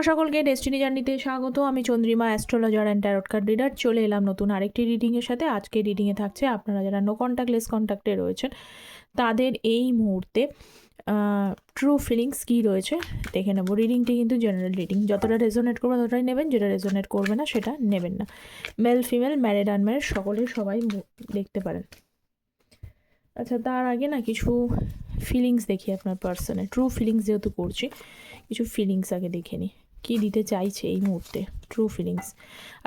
সকলকে ডেস্টিনি জার্নিতে স্বাগত। আমি Chandrima, astrologer and tarot card reader. চলে এলাম নতুন আরেকটি রিডিংয়ের সাথে। আজকে রিডিংয়ে থাকছে আপনারা যারা নো কন্ট্যাক্ট লেস কন্ট্যাক্টে রয়েছেন তাদের এই মুহূর্তে ট্রু ফিলিংস কী রয়েছে দেখে নেবো। রিডিংটি কিন্তু জেনারেল রিডিং, যতটা রেজোনেট করবে ততটাই নেবেন, যেটা রেজোনেট করবে না সেটা নেবেন না। মেল ফিমেল, ম্যারিড আনম্যারিড সবাই দেখতে পারেন। আচ্ছা, তার আগে না কিছু ফিলিংস দেখি আপনার পার্সনের। ট্রু ফিলিংস যেহেতু করছি, কিছু ফিলিংস আগে দেখে নিই কী দিতে চাইছে এই মুহূর্তে ট্রু ফিলিংস।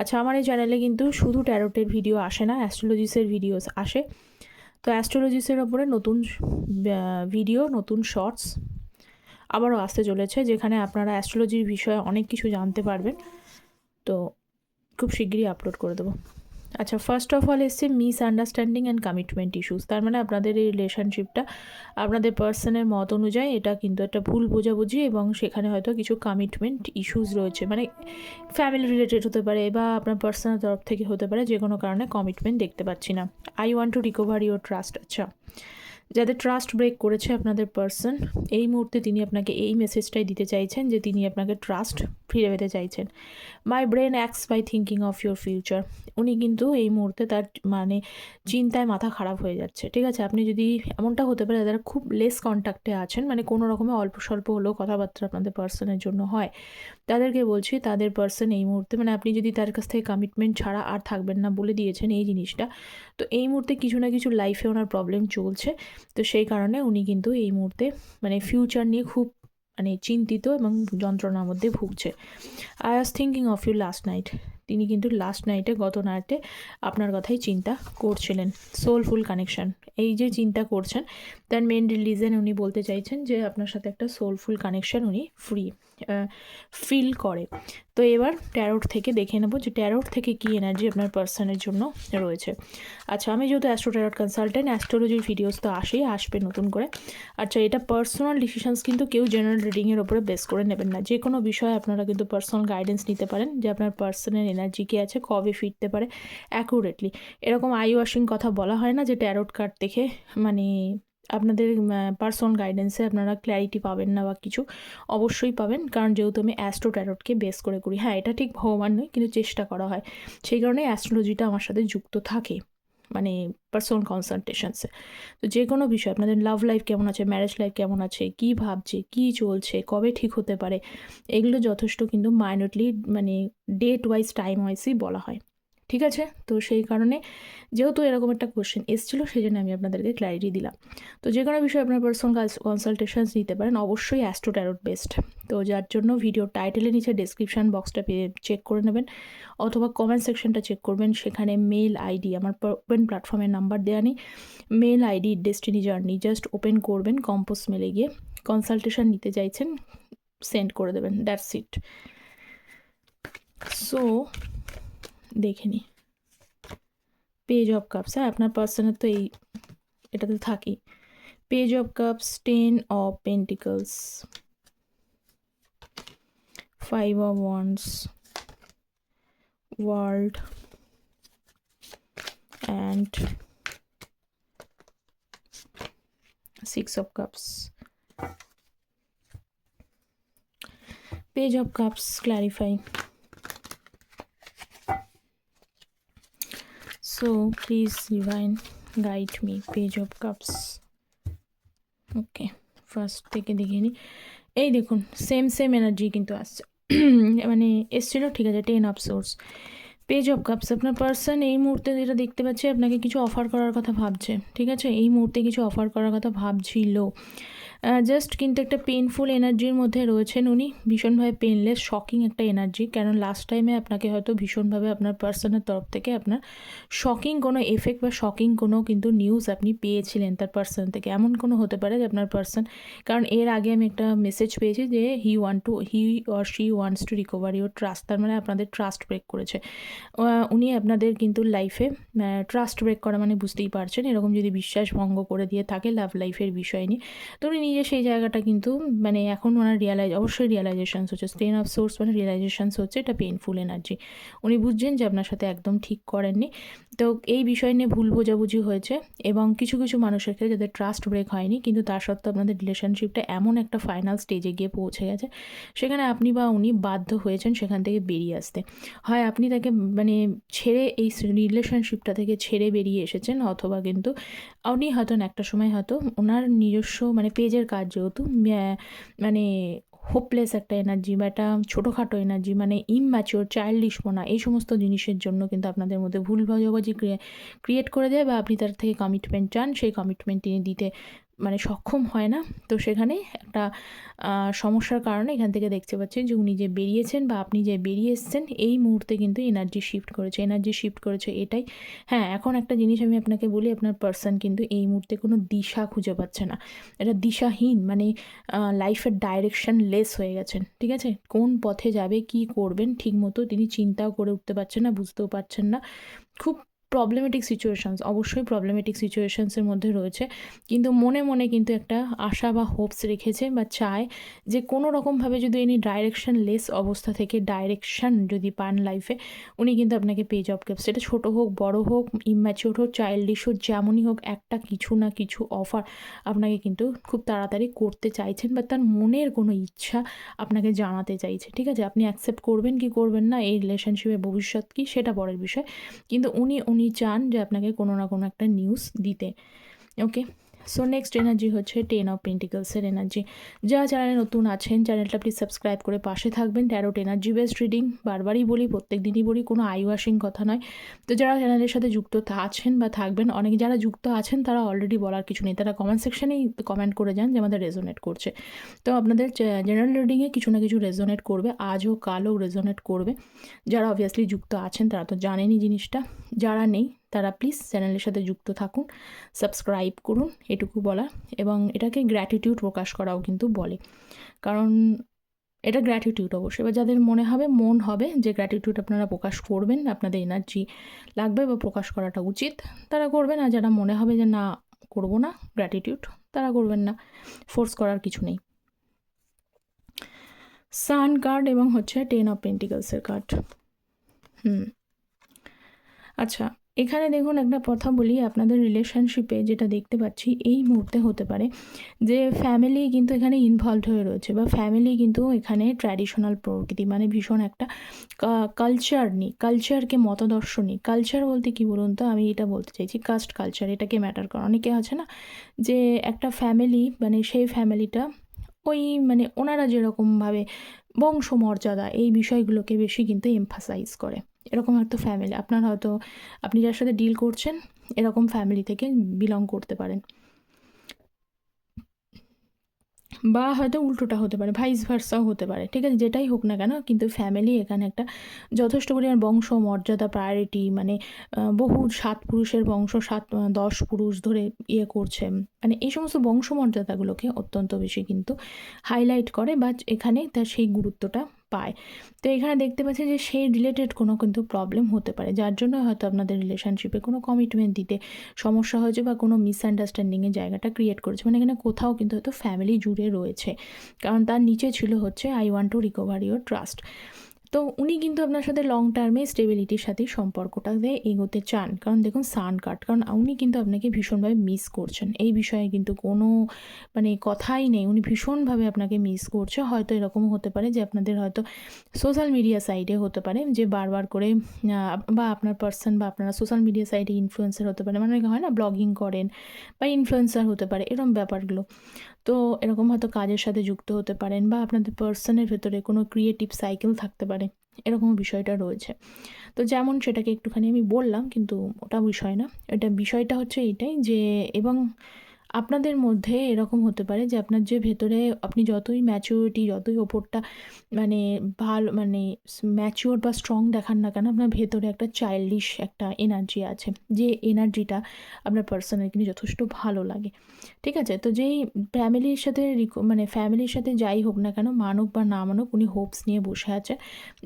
আচ্ছা, আমার এই চ্যানেলে কিন্তু শুধু ট্যারোটের ভিডিও আসে না, অ্যাস্ট্রোলজিসের ভিডিওস আসে। তো অ্যাস্ট্রোলজিসের ওপরে নতুন ভিডিও, নতুন শর্টস আবারও আসতে চলেছে, যেখানে আপনারা অ্যাস্ট্রোলজির বিষয়ে অনেক কিছু জানতে পারবেন। তো খুব শিগগিরই আপলোড করে দেবো। আচ্ছা, ফার্স্ট অফ অল এসছে মিসআন্ডারস্ট্যান্ডিং অ্যান্ড কমিটমেন্ট ইস্যুস। তার মানে আপনাদের এই রিলেশনশিপটা আপনাদের পার্সনের মত অনুযায়ী এটা কিন্তু একটা ভুল বোঝাবুঝি, এবং সেখানে হয়তো কিছু কমিটমেন্ট ইস্যুস রয়েছে। মানে ফ্যামিলি রিলেটেড হতে পারে বা আপনার পার্সোনাল তরফ থেকে হতে পারে, যে কোনো কারণে কমিটমেন্ট দেখতে পাচ্ছি না। I want to recover your trust. আচ্ছা, যাদের ট্রাস্ট ব্রেক করেছে আপনাদের পার্সন, এই মুহূর্তে তিনি আপনাকে এই মেসেজটাই দিতে চাইছেন যে তিনি আপনাকে ট্রাস্ট ফিরে পেতে চাইছেন। My brain acts by thinking of your future. উনি কিন্তু এই মুহূর্তে তার মানে চিন্তায় মাথা খারাপ হয়ে যাচ্ছে। ঠিক আছে, আপনি যদি এমনটা হতে পারে যারা খুব লেস কন্ট্যাক্টে আছেন, মানে কোনো রকমের অল্প স্বল্প হলেও কথাবার্তা আপনাদের পার্সনের জন্য হয়, তাদেরকে বলছি তাদের পার্সন এই মুহূর্তে, মানে আপনি যদি তার কাছ থেকে কমিটমেন্ট ছাড়া আর থাকবেন না বলে দিয়েছেন এই জিনিসটা, তো এই মুহূর্তে কিছু না কিছু লাইফে ওনার প্রবলেম চলছে। তো সেই কারণে উনি কিন্তু এই মুহূর্তে মানে ফিউচার নিয়ে খুব মানে চিন্তিত এবং যন্ত্রণার মধ্যে ভুগছে। I was thinking of you last night. তিনি কিন্তু লাস্ট নাইটে, গত নাইটে আপনার কথাই চিন্তা করছিলেন। সোলফুল কানেকশন, এই যে চিন্তা করছেন তার মেন রিলিজন উনি বলতে চাইছেন যে আপনার সাথে একটা সোলফুল কানেকশন উনি ফিল করে। তো এবার ট্যারোট থেকে দেখে নেবো যে ট্যারোট থেকে কী এনার্জি আপনার পার্সনের জন্য রয়েছে। আচ্ছা, আমি যেহেতু অ্যাস্ট্রো ট্যারোট কনসালটেন্ট, অ্যাস্ট্রোলজির ভিডিওস তো আসবে নতুন করে। আচ্ছা, এটা পার্সোনাল ডিসিশনস, কিন্তু কেউ জেনারেল রিডিংয়ের ওপরে বেস করে নেবেন না। যে কোনো বিষয়ে আপনারা কিন্তু পার্সোনাল গাইডেন্স নিতে পারেন যে আপনার পার্সনের এনার্জি কী আছে, কবে ফিরতে পারে অ্যাকুরেটলি। এরকম আই ওয়াশিং কথা বলা হয় না যে ট্যারোট কার্ড দেখে মানে আপনাদের পার্সোনাল গাইডেন্সে আপনারা ক্ল্যারিটি পাবেন না বা কিছু, অবশ্যই পাবেন, কারণ যেহেতু আমি অ্যাস্ট্রো ট্যারোটকে বেস করে করি। হ্যাঁ, এটা ঠিক ভগবান নয়, কিন্তু চেষ্টা করা হয়, সেই কারণে অ্যাস্ট্রোলজিটা আমার সাথে যুক্ত থাকে মানে পার্সোনাল কনসালটেশনসে। তো যে কোনো বিষয়, আপনাদের লাভ লাইফ কেমন আছে, ম্যারেজ লাইফ কেমন আছে, কী ভাবছে, কী চলছে, কবে ঠিক হতে পারে, এগুলো যথেষ্ট কিন্তু মাইনরলি মানে ডেট ওয়াইজ, টাইম ওয়াইজই বলা হয়। ঠিক আছে, তো সেই কারণে যেহেতু এরকম একটা কোশ্চেন এসেছিলো, সেই জন্য আমি আপনাদেরকে ক্ল্যারিটি দিলাম। তো যে কোনো বিষয়ে আপনার পার্সোনাল কনসালটেশনস নিতে পারেন, অবশ্যই অ্যাস্ট্রো ট্যারোট বেস্ট। তো যার জন্য ভিডিও টাইটেলের নিচে ডেসক্রিপশান বক্সটা চেক করে নেবেন, অথবা কমেন্ট সেকশনটা চেক করবেন, সেখানে মেল আইডি, আমার ওপেন প্ল্যাটফর্মের নাম্বার দেওয়া নেই, mail ID destiny journey just open করবেন, কম্পোজ মেলে গিয়ে কনসালটেশন নিতে চাইছেন সেন্ড করে দেবেন, দ্যাটস ইট। সো দেখে নিই পেজ অফ কাপস। হ্যাঁ, আপনার পার্সনের তো এই এটাতে থাকি। Page of cups, 10 of pentacles, 5 of wands, world and 6 of cups. Page of cups clarify. So please divine guide me. Page of cups. Okay, first থেকে দেখে নিই। এই দেখুন, সেম এনার্জি কিন্তু আসছে, মানে এসছিল। ঠিক আছে, 10 of swords, page of cups. আপনার পার্সন এই মুহূর্তে যেটা দেখতে পাচ্ছে, আপনাকে কিছু অফার করার কথা ভাবছে। ঠিক আছে, এই মুহূর্তে কিছু অফার করার কথা ভাবছিল, জাস্ট কিন্তু একটা পেনফুল এনার্জির মধ্যে রয়েছেন উনি, ভীষণভাবে পেনলেস, শকিং একটা এনার্জি। কারণ লাস্ট টাইমে আপনাকে হয়তো ভীষণভাবে আপনার পার্সনের তরফ থেকে আপনার শকিং কোনো এফেক্ট বা শকিং কোনো কিন্তু নিউজ আপনি পেয়েছিলেন তার পার্সন থেকে। এমন কোনো হতে পারে যে আপনার পার্সন, কারণ এর আগে আমি একটা মেসেজ পেয়েছি যে he or she wants to recover your trust. তার মানে আপনাদের ট্রাস্ট ব্রেক করেছে উনি আপনাদের কিন্তু লাইফে। ট্রাস্ট ব্রেক করা মানে বুঝতেই পারছেন, এরকম যদি বিশ্বাস ভঙ্গ করে দিয়ে থাকে লাভ লাইফের বিষয় নিয়ে, তো উনি যে সেই জায়গাটা কিন্তু মানে এখন ওনার অবশ্যই রিয়ালাইজেশনস হচ্ছে। 10 অফ সোর্স মানে রিয়ালাইজেশনস হচ্ছে, এটা পেইনফুল এনার্জি। উনি বুঝছেন যে আপনার সাথে একদম ঠিক করেননি। তো এই বিষয় নিয়ে ভুল বোঝাবুঝি হয়েছে, এবং কিছু কিছু মানুষের ক্ষেত্রে যাদের ট্রাস্ট ব্রেক হয়নি, কিন্তু তার সত্ত্বেও আপনাদের রিলেশনশিপটা এমন একটা ফাইনাল স্টেজে গিয়ে পৌঁছে গেছে, সেখানে আপনি বা উনি বাধ্য হয়েছেন সেখান থেকে বেরিয়ে আসতে। হয় আপনি তাকে মানে ছেড়ে এই রিলেশনশিপটা থেকে ছেড়ে বেরিয়ে এসেছেন, অথবা কিন্তু উনি হয়তো একটা সময় হয়তো ওনার নিজস্ব মানে পেজের কাজ যেহেতু মানে হোপলেস একটা এনার্জি বা একটা ছোটোখাটো এনার্জি, মানে ইমম্যাচিওর চাইল্ডিশপনা, এই সমস্ত জিনিসের জন্য কিন্তু আপনাদের মধ্যে ভুল বোঝাবুঝি ক্রিয়েট করে দেয়, বা আপনি তার থেকে কমিটমেন্ট চান, সেই কমিটমেন্ট তিনি দিতে মানে সক্ষম হয় না। তো সেখানে একটা সমস্যার কারণে এখান থেকে দেখতে পাচ্ছেন যে উনি যে বেরিয়েছেন বা আপনি যে বেরিয়ে এসেছেন, এই মুহূর্তে কিন্তু এনার্জি শিফট করেছে এটাই। হ্যাঁ, এখন একটা জিনিস আমি আপনাকে বলি, আপনার পার্সন কিন্তু এই মুহূর্তে কোনো দিশা খুঁজে পাচ্ছে না। এটা দিশাহীন, মানে লাইফের ডাইরেকশন লেস হয়ে গেছেন, ঠিক আছে? কোন পথে যাবে, কি করবেন ঠিকমতো তিনি চিন্তাও করে উঠতে পারছেন না, বুঝতেও পারছেন না। খুব প্রবলেমেটিক সিচুয়েশানস, অবশ্যই প্রবলেমেটিক সিচুয়েশানসের মধ্যে রয়েছে, কিন্তু মনে মনে কিন্তু একটা আশা বা হোপস রেখেছে বা চায় যে কোনো রকমভাবে যদি ইনি ডাইরেকশন লেস অবস্থা থেকে ডাইরেকশন যদি পান লাইফে, উনি কিন্তু আপনাকে পেজ অফ কাপস, সেটা ছোটো হোক, বড় হোক, ইম্যাচিওর হোক, চাইল্ডিশ হোক, যেমনই হোক, একটা কিছু না কিছু অফার আপনাকে কিন্তু খুব তাড়াতাড়ি করতে চাইছেন, বা তার মনের কোনো ইচ্ছা আপনাকে জানাতে চাইছে, ঠিক আছে? আপনি অ্যাকসেপ্ট করবেন কি করবেন না, এই রিলেশনশিপের ভবিষ্যৎ কী সেটা পরের বিষয়, কিন্তু উনি চান যে আপনাকে কোনো না কোনো একটা নিউজ দিতে। ওকে, সো নেক্সট এনার্জি হচ্ছে 10 অফ পেন্টিকলসের এনার্জি। যারা চ্যানেলে নতুন আছেন, চ্যানেলটা প্লিজ সাবস্ক্রাইব করে পাশে থাকবেন। ট্যারোট এনার্জি বেসড রিডিং, বারবারই বলি, প্রত্যেক দিনই বলি, কোনো আই ওয়াশিং কথা নয়। তো যারা চ্যানেলের সাথে যুক্ত আছেন বা থাকবেন, অনেকে যারা যুক্ত আছেন তারা অলরেডি বলার কিছু নেই, তারা কমেন্ট সেকশনেই কমেন্ট করে যান যে আমাদের রেজোনেট করছে। তো আপনাদের জেনারেল রিডিংয়ে কিছু না কিছু রেজোনেট করবে, আজ হোক কাল হোক রেজোনেট করবে। যারা অবভিয়াসলি যুক্ত আছেন তারা তো জানেনই জিনিসটা, যারা নেই তারা প্লিজ চ্যানেলের সাথে যুক্ত থাকুন, সাবস্ক্রাইব করুন, এটুকু বলা। এবং এটাকে গ্র্যাটিটিউড প্রকাশ করাও কিন্তু বলে, কারণ এটা গ্র্যাটিটিউড অবশ্যই, বা যাদের মন হবে যে গ্র্যাটিটিউড আপনারা প্রকাশ করবেন, আপনাদের এনার্জি লাগবে বা প্রকাশ করাটা উচিত, তারা করবেন। আর যারা মনে হবে যে না, করবো না গ্র্যাটিটিউড, তারা করবেন না, ফোর্স করার কিছু নেই। সান কার্ড এবং হচ্ছে 10 অফ পেন্টিকলসের কার্ড। আচ্ছা, এখানে দেখুন একটা কথা বলি, আপনাদের রিলেশনশিপে যেটা দেখতে পাচ্ছি এই মুহূর্তে হতে পারে যে ফ্যামিলি কিন্তু এখানে ইনভলভড হয়ে রয়েছে, বা ফ্যামিলি কিন্তু এখানে ট্র্যাডিশনাল প্রকৃতি, মানে ভীষণ একটা কালচারকে মতাদর্শ নিই। কালচার বলতে কি বলুন তো, আমি এটা বলতে চাইছি কাস্ট কালচার, এটাকে ম্যাটার করে। অনেকে আছে না যে একটা ফ্যামিলি, মানে সেই ফ্যামিলিটা ওই মানে ওনারা যেরকমভাবে বংশমর্যাদা এই বিষয়গুলোকে বেশি কিন্তু এমফাসাইজ করে, এরকম হয়তো ফ্যামিলি আপনার, হয়তো আপনি যার সাথে ডিল করছেন এরকম ফ্যামিলি থেকে বিলং করতে পারেন, বা হয়তো উল্টোটা হতে পারে, ভাইস ভার্সাও হতে পারে, ঠিক আছে? যেটাই হোক না কেন, কিন্তু ফ্যামিলি এখানে একটা যথেষ্ট পরিমাণ বংশ মর্যাদা, প্রায়োরিটি, মানে বহু 7 পুরুষের বংশ, 10 পুরুষ ধরে ইয়ে করছে, মানে এই সমস্ত বংশমর্যাদাগুলোকে অত্যন্ত বেশি কিন্তু হাইলাইট করে, বা এখানে তার সেই গুরুত্বটা পায়। তো এখানে দেখতে পাচ্ছি যে সেই রিলেটেড কোনো কিন্তু প্রবলেম হতে পারে, যার জন্য হয়তো আপনাদের রিলেশনশিপে কোনো কমিটমেন্ট দিতে সমস্যা হয়েছে, বা কোনো মিসআন্ডারস্ট্যান্ডিংয়ের জায়গাটা ক্রিয়েট করেছে, মানে এখানে কোথাও কিন্তু হয়তো ফ্যামিলি জুড়ে রয়েছে, কারণ তার নিচে ছিল হচ্ছে I want to recover your trust. তো উনি কিন্তু আপনার সাথে লং টার্মে স্টেবিলিটির সাথেই সম্পর্কটাকে এগোতে চান, কারণ দেখুন সান কার্ড, কারণ উনি কিন্তু আপনাকে ভীষণভাবে মিস করছেন, এই বিষয়ে কিন্তু কোনো মানে কথাই নেই, উনি ভীষণভাবে আপনাকে মিস করছে। হয়তো এরকমও হতে পারে যে আপনাদের হয়তো সোশ্যাল মিডিয়া সাইডে হতে পারে যে বারবার করে বা আপনার পার্সন বা আপনারা সোশ্যাল মিডিয়া সাইডে ইনফ্লুয়েন্সার হতে পারে, মানে হয় না ব্লগিং করেন বা ইনফ্লুয়েন্সার হতে পারে, এরকম ব্যাপারগুলো। তো এরকম হয়তো কাজের সাথে যুক্ত হতে পারেন, বা আপনাদের পার্সনের ভেতরে কোনো ক্রিয়েটিভ সাইকেল থাকতে পারে, এরকম বিষয়টা রয়েছে। তো যেমন সেটাকে একটুখানি আমি বললাম, কিন্তু ওটা বিষয় না, বিষয়টা হচ্ছে এইটাই যে, এবং আপনাদের মধ্যে এরকম হতে পারে যে আপনার যে ভেতরে আপনি যতই ম্যাচিউরিটি, যতই ওপরটা মানে ভালো, মানে ম্যাচিওর বা স্ট্রং দেখান না কেন, আপনার ভেতরে একটা চাইল্ডিশ একটা এনার্জি আছে, যে এনার্জিটা আপনার পার্সনের কিন্তু যথেষ্ট ভালো লাগে, ঠিক আছে? তো যেই ফ্যামিলির সাথে মানে ফ্যামিলির সাথে যাই হোক না কেন, মানুক বা না মানুক, উনি হোপস নিয়ে বসে আছে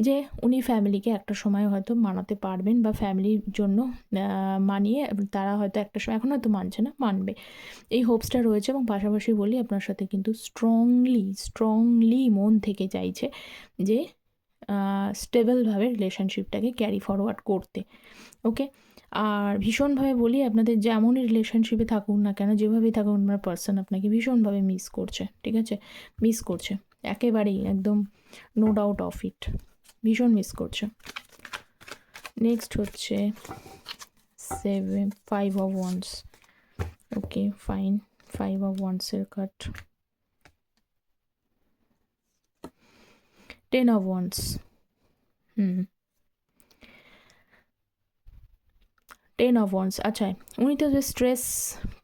যে উনি ফ্যামিলিকে একটা সময় হয়তো মানাতে পারবেন, বা ফ্যামিলির জন্য মানিয়ে তারা হয়তো একটা সময়, এখন হয়তো মানছে না, মানবে, এই হোপসটা রয়েছে। এবং পাশাপাশি বলি আপনার সাথে কিন্তু স্ট্রংলি মন থেকে চাইছে যে স্টেবলভাবে রিলেশনশিপটাকে ক্যারি ফরওয়ার্ড করতে। ওকে, আর ভীষণভাবে বলি আপনাদের যেমনই রিলেশনশিপে থাকুন না কেন, যেভাবেই থাকুন, আপনার পার্সন আপনাকে ভীষণভাবে মিস করছে। ঠিক আছে, মিস করছে একেবারেই, একদম নো ডাউট অফ ইট, ভীষণ মিস করছে। নেক্সট হচ্ছে 5 of wands. Okay fine, 5 of ওয়ান্সের card, 10 of wands. 10 of wands. আচ্ছা, উনি তো যে স্ট্রেস,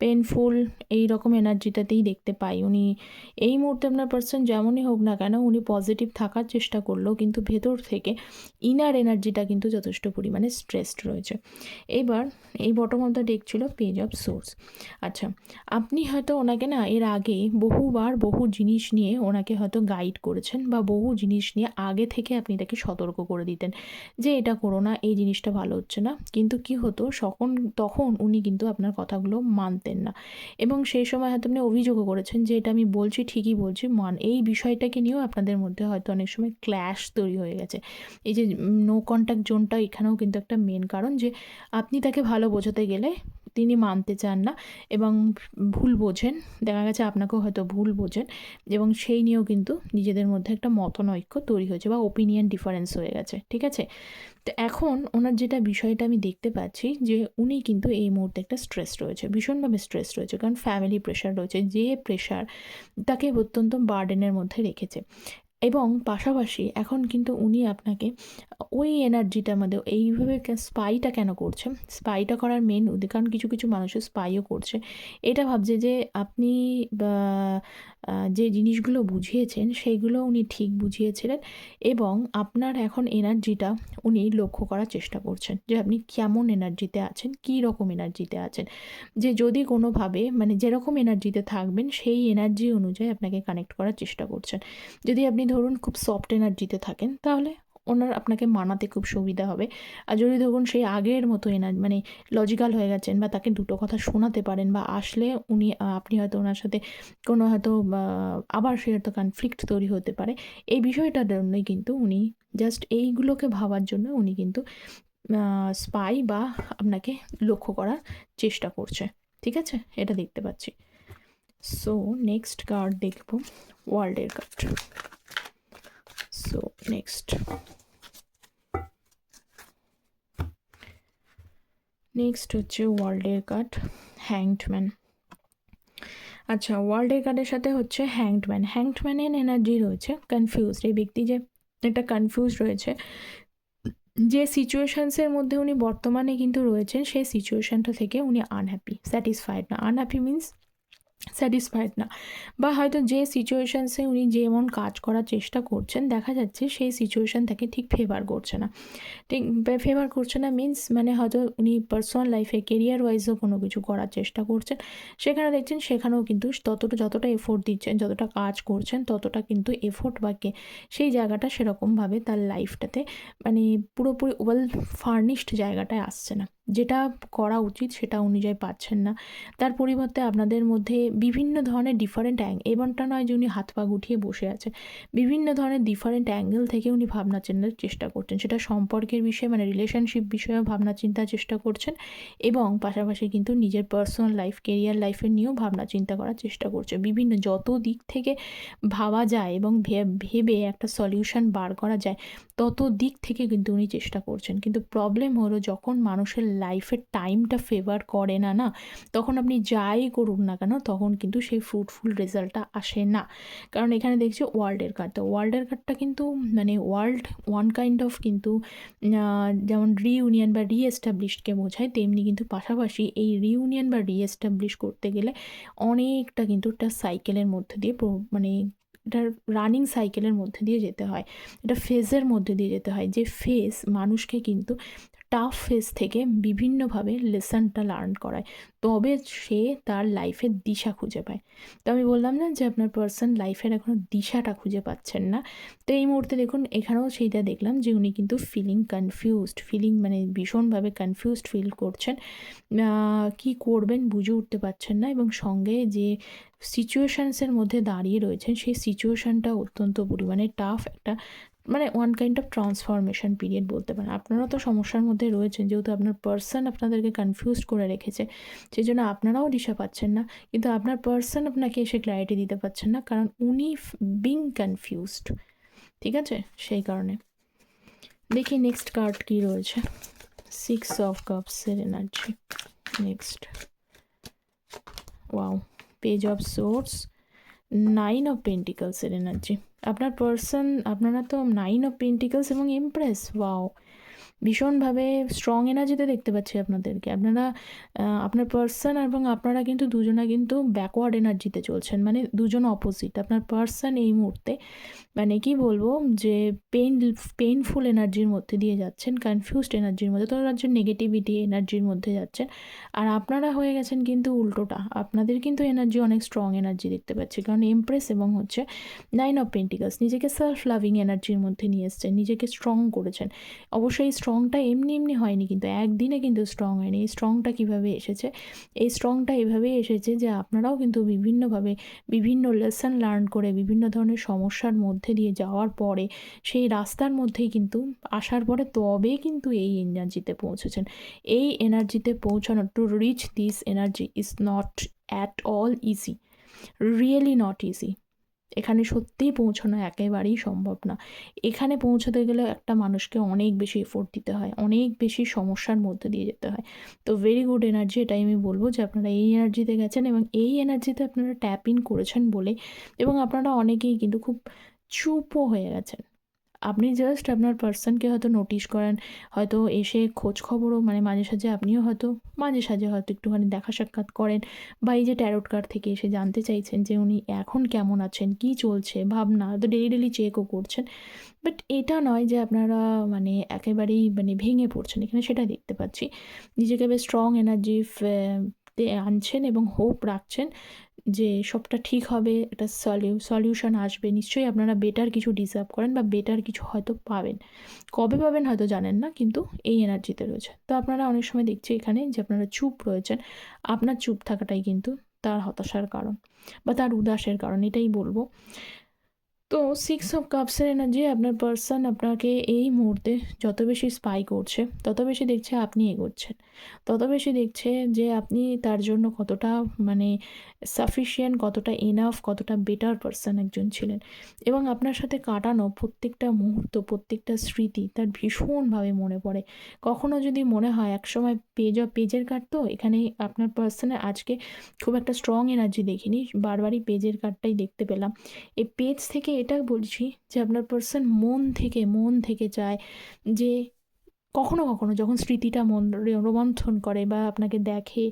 পেনফুল এই রকম এনার্জিটাতেই দেখতে পাই। উনি এই মুহূর্তে আপনার পার্সন যেমনই হোক না কেন, উনি পজিটিভ থাকার চেষ্টা করলেও কিন্তু ভেতর থেকে ইনার এনার্জিটা কিন্তু যথেষ্ট পরিমাণে স্ট্রেসড রয়েছে। এবার এই বটম অফ দ্য ডেক ছিল পেজ অফ সোর্স। আচ্ছা, আপনি হয়তো ওনাকে না এর আগে বহুবার বহু জিনিস নিয়ে ওনাকে হয়তো গাইড করেছেন, বা বহু জিনিস নিয়ে আগে থেকে আপনি তাকে সতর্ক করে দিতেন যে এটা করো না, এই জিনিসটা ভালো হচ্ছে না। কিন্তু কি হতো, তখন উনি কিন্তু আপনার কথাগুলো মানতেন না, এবং সেই সময় হয়তো আপনি অভিযোগও করেছেন যে এটা আমি বলছি ঠিকই বলছি, এই বিষয়টাকে নিয়েও আপনাদের মধ্যে হয়তো অনেক সময় ক্ল্যাশ তৈরি হয়ে গেছে। এই যে নো কন্ট্যাক্ট জোনটা, এখানেও কিন্তু একটা মেন কারণ যে আপনি তাকে ভালো বোঝাতে গেলে তিনি মানতে চান না এবং ভুল বোঝেন। দেখা গেছে আপনাকেও হয়তো ভুল বোঝেন, এবং সেই নিয়েও কিন্তু নিজেদের মধ্যে একটা মতনৈক্য তৈরি হয়েছে বা ওপিনিয়ন ডিফারেন্স হয়ে গেছে। ঠিক আছে, তো এখন ওনার যেটা বিষয়টা আমি দেখতে পাচ্ছি যে উনি কিন্তু এই মুহূর্তে একটা স্ট্রেস রয়েছে, ভীষণভাবে স্ট্রেস রয়েছে, কারণ ফ্যামিলি প্রেশার রয়েছে, যে প্রেশার তাকে অত্যন্ত বার্ডেনের মধ্যে রেখেছে। এবং পাশাপাশি এখন কিন্তু উনি আপনাকে ওই এনার্জিটার মধ্যে এইভাবে স্পাইটা কেন করছে, স্পাইটা করার মেন কারণ কিছু কিছু মানুষের স্পাইও করছে, এটা ভাবছে যে আপনি যে জিনিসগুলো বুঝিয়েছেন সেইগুলো উনি ঠিক বুঝিয়েছিলেন, এবং আপনার এখন এনার্জিটা উনি লক্ষ্য করার চেষ্টা করছেন যে আপনি কেমন এনার্জিতে আছেন, কী রকম এনার্জিতে আছেন, যে যদি কোনোভাবে মানে যেরকম এনার্জিতে থাকবেন সেই এনার্জি অনুযায়ী আপনাকে কানেক্ট করার চেষ্টা করছেন। যদি আপনি ধরুন খুব সফট এনার্জিতে থাকেন, তাহলে ওনার আপনাকে মানাতে খুব সুবিধা হবে। আর যদি ধরুন সেই আগের মতো মানে লজিক্যাল হয়ে গেছেন, বা তাকে দুটো কথা শোনাতে পারেন, বা আসলে আপনি হয়তো ওনার সাথে কোনো হয়তো আবার সে হয়তো কনফ্লিক্ট তৈরি হতে পারে, এই বিষয়টার জন্যই কিন্তু উনি জাস্ট এইগুলোকে ভাবার জন্য উনি কিন্তু স্পাই বা আপনাকে লক্ষ্য করার চেষ্টা করছে। ঠিক আছে, এটা দেখতে পাচ্ছি। সো নেক্সট কার্ড দেখব, ওয়ার্ল্ডের কার্ড। সো নেক্সট হচ্ছে ওয়ার্ল্ডের কার্ড, হ্যাংড ম্যান। আচ্ছা, ওয়ার্ল্ডের কার্ডের সাথে হচ্ছে হ্যাংডম্যানের এনার্জি রয়েছে কনফিউজড। এই ব্যক্তি যে একটা কনফিউজ রয়েছে, যে সিচুয়েশানসের মধ্যে উনি বর্তমানে কিন্তু রয়েছেন, সেই সিচুয়েশানটা থেকে উনি আনহ্যাপি, স্যাটিসফাইড না। আনহ্যাপি মিন্স স্যাটিসফাইড না, বা হয়তো যে সিচুয়েশানসে উনি যেমন কাজ করার চেষ্টা করছেন, দেখা যাচ্ছে সেই সিচুয়েশান তাকে ঠিক ফেভার করছে না। ঠিক ফেভার করছে না মিন্স মানে হয়তো উনি পার্সোনাল লাইফে কেরিয়ার ওয়াইজও কোনো কিছু করার চেষ্টা করছেন, সেখানে দেখছেন সেখানেও কিন্তু যতটা এফোর্ট দিচ্ছেন, যতটা কাজ করছেন, ততটা কিন্তু এফোর্ট বা সেই জায়গাটা সেরকমভাবে তার লাইফটাতে মানে পুরোপুরি ওয়েল ফার্নিশড জায়গাটায় আসছে না। যেটা করা উচিত সেটা অনুযায়ী পাচ্ছেন না। তার পরিবর্তে আপনাদের মধ্যে বিভিন্ন ধরনের ডিফারেন্ট এমনটা নয় যে উনি হাত পা গুটিয়ে বসে আছেন, বিভিন্ন ধরনের ডিফারেন্ট অ্যাঙ্গেল থেকে উনি ভাবনা চিন্তার চেষ্টা করছেন। সেটা সম্পর্কের বিষয়ে মানে রিলেশনশিপ বিষয়েও ভাবনা চিন্তার চেষ্টা করছেন, এবং পাশাপাশি কিন্তু নিজের পার্সোনাল লাইফ, কেরিয়ার লাইফের নিয়েও ভাবনা চিন্তা করার চেষ্টা করছে। বিভিন্ন যত দিক থেকে ভাবা যায় এবং ভেবে একটা সলিউশন বার করা যায়, তত দিক থেকে কিন্তু উনি চেষ্টা করছেন। কিন্তু প্রবলেম হলো যখন মানুষের লাইফের টাইমটা ফেভার করে না, তখন আপনি যাই করুন না কেন, তখন কিন্তু সেই ফ্রুটফুল রেজাল্টটা আসে না। কারণ এখানে দেখছি ওয়ার্ল্ডের কার্ড, তো ওয়ার্ল্ডের কার্ডটা কিন্তু মানে ওয়ার্ল্ড ওয়ান কাইন্ড অফ কিন্তু যেমন রিইউনিয়ন বা রিএস্টাবলিশডকে বোঝায়, তেমনি কিন্তু পাশাপাশি এই রিইউনিয়ন বা রিএস্টাবলিশ করতে গেলে অনেকটা কিন্তু একটা সাইকেলের মধ্যে দিয়ে মানে এটা রানিং সাইকেলের মধ্যে দিয়ে যেতে হয়, এটা ফেজের মধ্যে দিয়ে যেতে হয়, যে ফেজ মানুষকে কিন্তু টাফ ফেজ থেকে বিভিন্নভাবে লেসনটা লার্ন করায়, তবে সে তার লাইফের দিশা খুঁজে পায়। তো আমি বললাম না যে আপনার পার্সন লাইফের এখনও দিশাটা খুঁজে পাচ্ছেন না। তো এই মুহূর্তে দেখুন এখানেও সেইটা দেখলাম যে উনি কিন্তু ফিলিং মানে ভীষণভাবে কনফিউজড ফিল করছেন, কি করবেন বুঝে উঠতে পারছেন না, এবং সঙ্গে যে সিচুয়েশানসের মধ্যে দাঁড়িয়ে রয়েছেন সেই সিচুয়েশানটা অত্যন্ত পরিমাণে টাফ একটা, মানে one kind of transformation period বলতে পারেন। আপনারাও তো সমস্যার মধ্যে রয়েছেন, যেহেতু আপনার পার্সন আপনাদেরকে কনফিউজড করে রেখেছে, সেই জন্য আপনারাও দিশা পাচ্ছেন না, কিন্তু আপনার পার্সন আপনাকে এসে ক্ল্যারিটি দিতে পারছেন না, কারণ উনি বিং কনফিউজড। ঠিক আছে, সেই কারণে দেখি নেক্সট কার্ড কী রয়েছে। 6 অফ কাপসের energy next. Wow, page of swords, 9 of পেন্টিকলসের এনার্জি। আপনার পার্সন, আপনারা তো 9 অফ পেন্টিকলস এবং এমপ্রেস, ওয়াও, ভীষণভাবে স্ট্রং এনার্জিতে দেখতে পাচ্ছি আপনাদেরকে। আপনারা আপনার পার্সন এবং আপনারা কিন্তু দুজনা কিন্তু ব্যাকওয়ার্ড এনার্জিতে চলছেন, মানে দুজন অপোজিট। আপনার পার্সন এই মুহূর্তে মানে কি বলবো যে পেইনফুল এনার্জির মধ্যে দিয়ে যাচ্ছেন, কনফিউজড এনার্জির মধ্যে, তো যাচ্ছেন নেগেটিভিটি এনার্জির মধ্যে যাচ্ছেন। আর আপনারা হয়ে গেছেন কিন্তু উল্টোটা, আপনাদের কিন্তু এনার্জি অনেক স্ট্রং এনার্জি দেখতে পাচ্ছি, কারণ এমপ্রেস এবং হচ্ছে 9 অফ পেন্টিকলস, নিজেকে সেলফ লাভিং এনার্জির মধ্যে নিয়ে এসছেন, নিজেকে স্ট্রং করেছেন। অবশ্যই স্ট্রংটা এমনি এমনি হয়নি, কিন্তু একদিনে কিন্তু স্ট্রং হয়নি। এই স্ট্রংটা কীভাবে এসেছে? এই স্ট্রংটা এভাবেই এসেছে যে আপনারাও কিন্তু বিভিন্নভাবে বিভিন্ন লেসন লার্ন করে বিভিন্ন ধরনের সমস্যার মধ্যে দিয়ে যাওয়ার পরে সেই রাস্তার মধ্যেই কিন্তু আসার পরে তবেই কিন্তু এই এনার্জিতে পৌঁছেছেন। এই এনার্জিতে পৌঁছানো, to reach this energy is not at all easy, really not easy. এখানে সত্যিই পৌঁছানো একেবারেই সম্ভব না। এখানে পৌঁছাতে গেলে একটা মানুষকে অনেক বেশি এফোর্ট দিতে হয়, অনেক বেশি সমস্যার মধ্যে দিয়ে যেতে হয়। তো ভেরি গুড এনার্জি, এটাই আমি বলবো যে আপনারা এই এনার্জিতে গেছেন এবং এই এনার্জিতে আপনারা ট্যাপ ইন করেছেন বলে, এবং আপনারা অনেকেই কিন্তু খুব চুপও হয়ে গেছেন। আপনি জাস্ট আপনার পার্সনকে হয়তো নোটিশ করেন, হয়তো এসে খোঁজ খবরও মানে মাঝে সাঝে আপনিও হয়তো মাঝে সাঝে হয়তো একটুখানি দেখা সাক্ষাৎ করেন, বা এই যে ট্যারোট কার্ড থেকে এসে জানতে চাইছেন যে উনি এখন কেমন আছেন, কী চলছে, ভাবনা, হয়তো ডেলি চেকও করছেন। বাট এটা নয় যে আপনারা মানে একেবারেই মানে ভেঙে পড়ছেন, এখানে সেটা দেখতে পাচ্ছি। নিজেকে বেশ স্ট্রং এনার্জি আনছেন এবং হোপ রাখছেন যে সবটা ঠিক হবে, একটা সলিউশন আসবে। নিশ্চয়ই আপনারা বেটার কিছু ডিজার্ভ করেন বা বেটার কিছু হয়তো পাবেন। কবে পাবেন হয়তো জানেন না, কিন্তু এই এনার্জিতে রয়েছে। তো আপনারা অনেক সময় দেখছি এখানে যে আপনারা চুপ রয়েছেন, আপনার চুপ থাকাটাই কিন্তু তার হতাশার কারণ বা তার উদাসের কারণ, এটাই বলবো। তো 6 অফ কাপসের এনার্জি, আপনার পার্সন আপনাকে এই মুহূর্তে যত বেশি স্পাই করছে, তত বেশি দেখছে আপনি এগোচ্ছেন, তত বেশি দেখছে যে আপনি তার জন্য কতটা মানে সাফিসিয়েন্ট, কতটা এনাফ, কতটা বেটার পার্সন একজন ছিলেন। এবং আপনার সাথে কাটানো প্রত্যেকটা মুহূর্ত, প্রত্যেকটা স্মৃতি তার ভীষণভাবে মনে পড়ে। কখনো যদি মনে হয়, একসময় পেজের কার্ড, তো এখানে আপনার পার্সনের আজকে খুব একটা স্ট্রং এনার্জি দেখিনি, বারবারই পেজের কার্ডটাই দেখতে পেলাম। এই পেজ থেকে এটা বলছি যে আপনার পার্সন মন থেকে চায় যে কখনো কখনো যখন স্মৃতিটা মন রোমন্থন করে বা আপনাকে দেখে,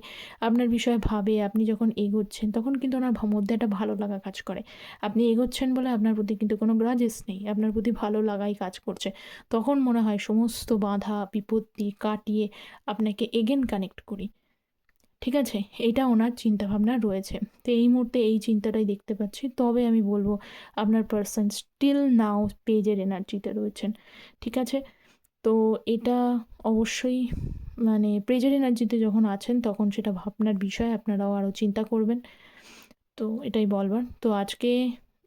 আপনার বিষয়ে ভাবে, আপনি যখন এগোচ্ছেন তখন কিন্তু ওনার মধ্যে একটা ভালো লাগা কাজ করে। আপনি এগোচ্ছেন বলে আপনার প্রতি কিন্তু কোনো গ্রাজেস নেই, আপনার প্রতি ভালো লাগাই কাজ করছে। তখন মনে হয় সমস্ত বাধা বিপত্তি কাটিয়ে আপনাকে এগেন কানেক্ট করি। ঠিক আছে, এটা ওনার চিন্তাভাবনা রয়েছে। তো এই মুহূর্তে এই চিন্তাটাই দেখতে পাচ্ছি। তবে আমি বলবো আপনার পার্সন স্টিল নাও পেজের এনার্জিতে রয়েছেন। ঠিক আছে, তো এটা অবশ্যই মানে পেজের এনার্জিতে যখন আছেন তখন সেটা ভাবনার বিষয়, আপনারাও আরও চিন্তা করবেন। তো এটাই বলবার। তো আজকে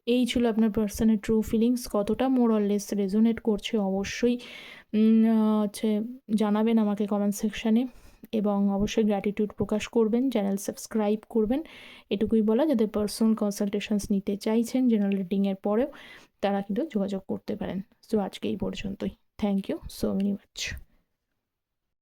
এই ছিল আপনার পার্সনের ট্রু ফিলিংস, কতটা মোর অর লেস রেজোনেট করছে অবশ্যই হচ্ছে জানাবেন আমাকে কমেন্ট সেকশানে, এবং অবশ্যই গ্র্যাটিটিউড প্রকাশ করবেন, চ্যানেল সাবস্ক্রাইব করবেন। এটুকুই বলা, যাদের পার্সোনাল কনসালটেশনস নিতে চাইছেন জেনারেল রিডিংয়ের পরেও, তারা কিন্তু যোগাযোগ করতে পারেন। সো আজকে এই পর্যন্তই। Thank you so very much.